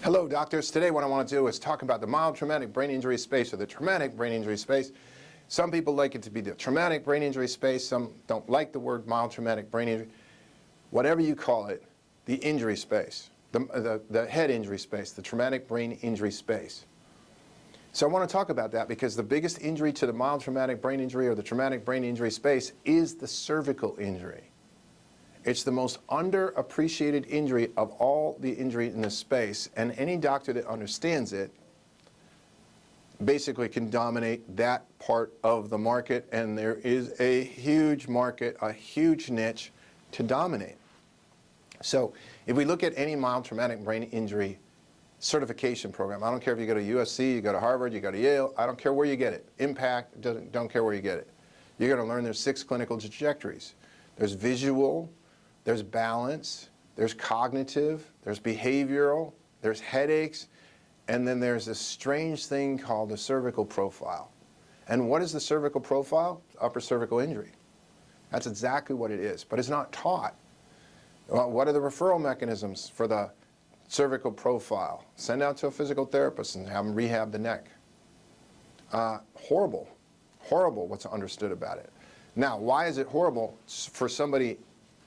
Hello, doctors. Today what I want to do is talk about the mild traumatic brain injury space or the traumatic brain injury space. Some people like it to be the traumatic brain injury space. Some don't like the word mild traumatic brain injury. Whatever you call it, the injury space, the head injury space, the traumatic brain injury space. So I want to talk about that because the biggest injury to the mild traumatic brain injury or the traumatic brain injury space is the cervical injury. It's the most underappreciated injury of all the injury in this space, and any doctor that understands it basically can dominate that part of the market, and there is a huge market, a huge niche to dominate. So if we look at any mild traumatic brain injury certification program, I don't care if you go to USC, you go to Harvard, you go to Yale, I don't care where you get it. Impact, don't care where you get it. You're going to learn there's 6 clinical trajectories. There's visual, there's balance, there's cognitive, there's behavioral, there's headaches, and then there's this strange thing called the cervical profile. And what is the cervical profile? Upper cervical injury. That's exactly what it is, but it's not taught. Well, what are the referral mechanisms for the cervical profile? Send out to a physical therapist and have them rehab the neck. Horrible what's understood about it. Now, why is it horrible for somebody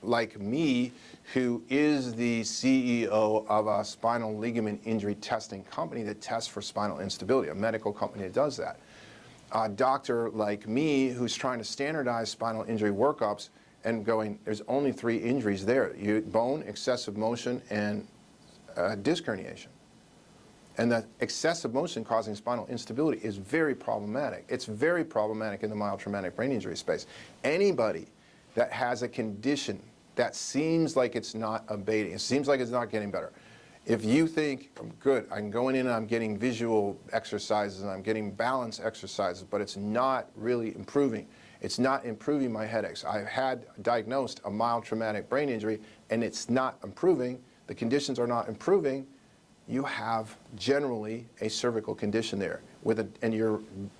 like me, who is the CEO of a spinal ligament injury testing company that tests for spinal instability, a medical company that does that? A doctor like me who's trying to standardize spinal injury workups and going, there's only 3 injuries there: bone, excessive motion, and disc herniation. And the excessive motion causing spinal instability is very problematic. It's very problematic in the mild traumatic brain injury space. Anybody that has a condition that seems like it's not abating, it seems like it's not getting better. If you think, I'm good, I'm going in and I'm getting visual exercises and I'm getting balance exercises, but it's not really improving. It's not improving my headaches. I've had diagnosed a mild traumatic brain injury and it's not improving, the conditions are not improving, you have generally a cervical condition there. And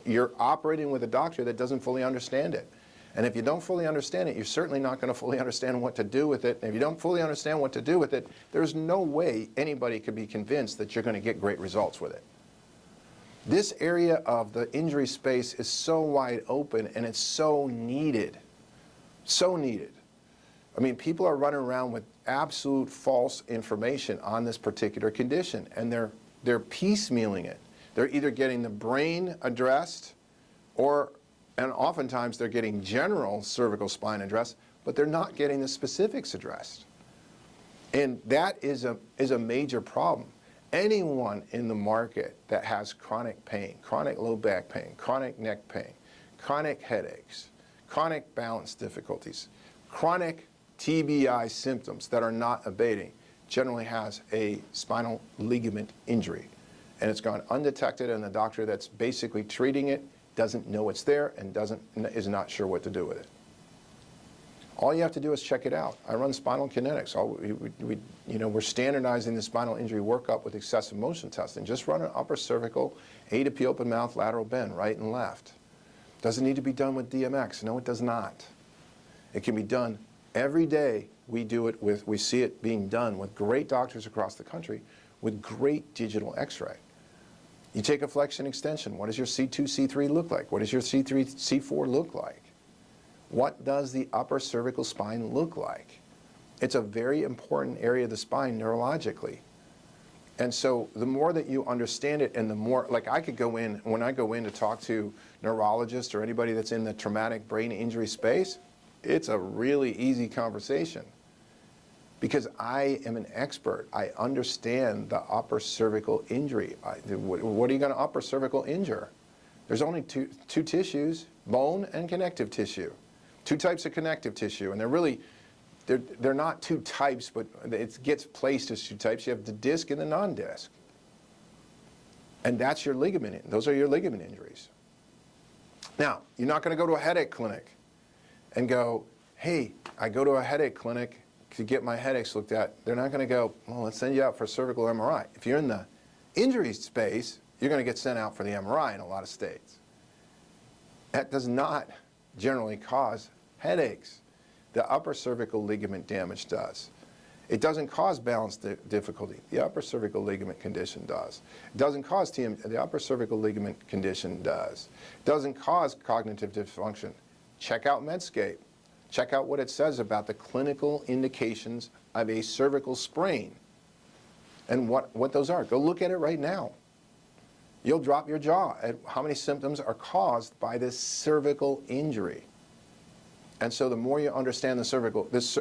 you're operating with a doctor that doesn't fully understand it. And if you don't fully understand it, you're certainly not going to fully understand what to do with it. And if you don't fully understand what to do with it, there's no way anybody could be convinced that you're going to get great results with it. This area of the injury space is so wide open and it's so needed. So needed. I mean, people are running around with absolute false information on this particular condition, and they're piecemealing it. They're either getting the brain addressed and oftentimes they're getting general cervical spine addressed, but they're not getting the specifics addressed. And that is a major problem. Anyone in the market that has chronic pain, chronic low back pain, chronic neck pain, chronic headaches, chronic balance difficulties, chronic TBI symptoms that are not abating generally has a spinal ligament injury. And it's gone undetected, and the doctor that's basically treating it doesn't know it's there and is not sure what to do with it. All you have to do is check it out. I run Spinal Kinetics. We're standardizing the spinal injury workup with excessive motion testing. Just run an upper cervical, A to P open mouth, lateral bend, right and left. Doesn't need to be done with DMX. No, it does not. It can be done every day. We see it being done with great doctors across the country with great digital x-ray. You take a flexion extension. What does your C2, C3 look like? What does your C3, C4 look like? What does the upper cervical spine look like? It's a very important area of the spine neurologically. And so the more that you understand it, and the more, like I could go in, when I go in to talk to neurologists or anybody that's in the traumatic brain injury space, it's a really easy conversation. Because I am an expert. I understand the upper cervical injury. What are you going to upper cervical injure? There's only two tissues, bone and connective tissue. 2 types of connective tissue. And they're not 2 types, but it gets placed as 2 types. You have the disc and the non-disc. And that's your ligament. Those are your ligament injuries. Now, you're not going to go to a headache clinic and go, hey, I go to a headache clinic to get my headaches looked at. They're not going to go, well, let's send you out for a cervical MRI. If you're in the injury space, you're going to get sent out for the MRI in a lot of states. That does not generally cause headaches. The upper cervical ligament damage does. It doesn't cause balance difficulty. The upper cervical ligament condition does. It doesn't cause TM. The upper cervical ligament condition does. It doesn't cause cognitive dysfunction. Check out Medscape. Check out what it says about the clinical indications of a cervical sprain and what those are. Go look at it right now. You'll drop your jaw at how many symptoms are caused by this cervical injury. And so the more you understand this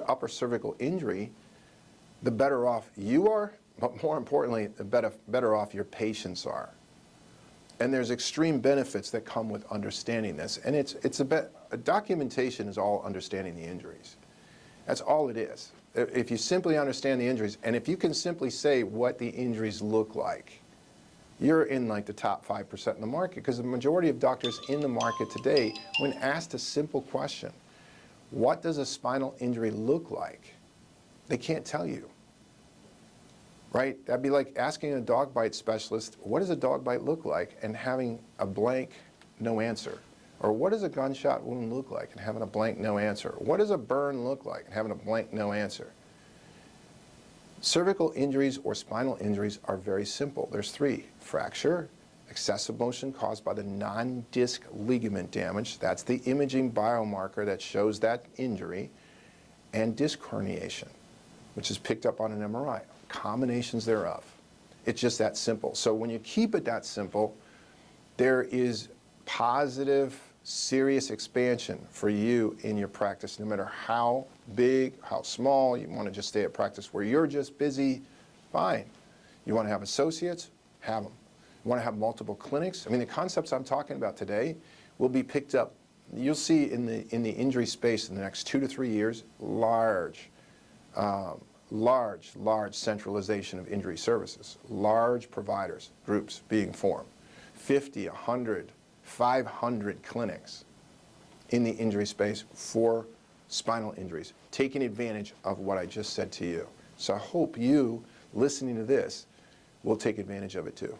upper cervical injury, the better off you are, but more importantly, the better off your patients are. And there's extreme benefits that come with understanding this. And documentation is all understanding the injuries. That's all it is. If you simply understand the injuries, and if you can simply say what the injuries look like, you're in like the top 5% in the market, because the majority of doctors in the market today, when asked a simple question, what does a spinal injury look like? They can't tell you, right? That'd be like asking a dog bite specialist, what does a dog bite look like, and having a blank, no answer. Or what does a gunshot wound look like, and having a blank, no answer. What does a burn look like, and having a blank, no answer. Cervical injuries or spinal injuries are very simple. There's three: fracture, excessive motion caused by the non-disc ligament damage, that's the imaging biomarker that shows that injury, and disc herniation, which is picked up on an MRI, combinations thereof. It's just that simple. So when you keep it that simple, there is positive, serious expansion for you in your practice, no matter how big, how small. You want to just stay at practice where you're just busy, fine. You want to have associates, have them. You want to have multiple clinics. I mean, the concepts I'm talking about today will be picked up. You'll see in the injury space in the next 2 to 3 years, large centralization of injury services, large providers, groups being formed, 50, 100, 500 clinics in the injury space for spinal injuries, taking advantage of what I just said to you. So I hope you, listening to this, will take advantage of it too.